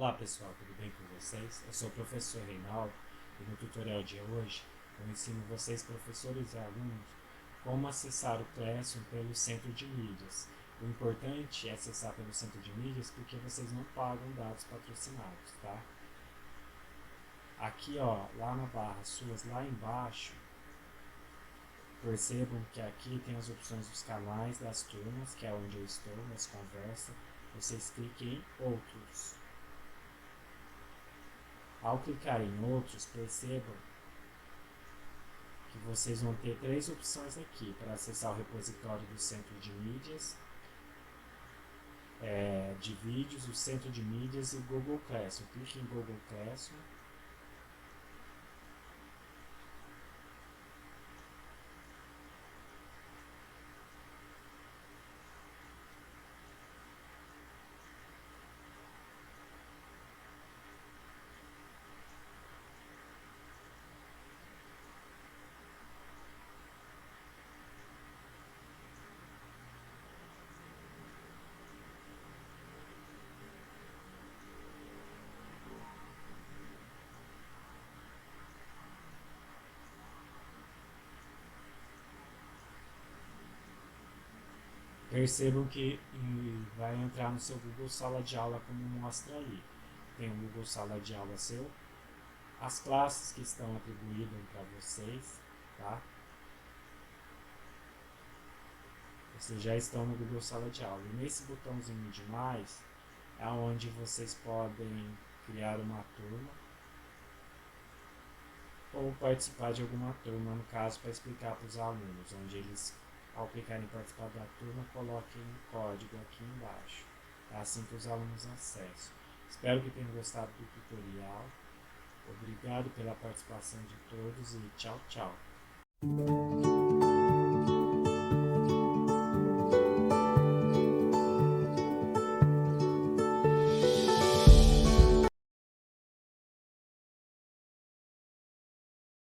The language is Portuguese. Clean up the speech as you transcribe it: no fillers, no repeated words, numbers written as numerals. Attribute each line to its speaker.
Speaker 1: Olá pessoal, tudo bem com vocês? Eu sou o professor Reinaldo e no tutorial de hoje eu ensino vocês, professores e alunos, como acessar o Classroom pelo centro de mídias. O importante é acessar pelo centro de mídias porque vocês não pagam dados patrocinados, tá? Aqui, ó, lá na barra suas, lá embaixo, percebam que aqui tem as opções dos canais das turmas, que é onde eu estou nas conversas. Vocês cliquem em outros. Ao clicar em outros, percebam que vocês vão ter três opções aqui para acessar o repositório do centro de mídias, de vídeos, o centro de mídias e o Google Classroom. Clique em Google Classroom. Percebam que vai entrar no seu Google Sala de Aula como mostra ali. Tem o Google Sala de Aula seu, as classes que estão atribuídas para vocês, tá? Vocês já estão no Google Sala de Aula. E nesse botãozinho de mais é onde vocês podem criar uma turma ou participar de alguma turma, no caso, para explicar para os alunos, onde eles, ao clicar em participar da turma, coloquem um código aqui embaixo. É assim que os alunos acessam. Espero que tenham gostado do tutorial. Obrigado pela participação de todos e tchau, tchau.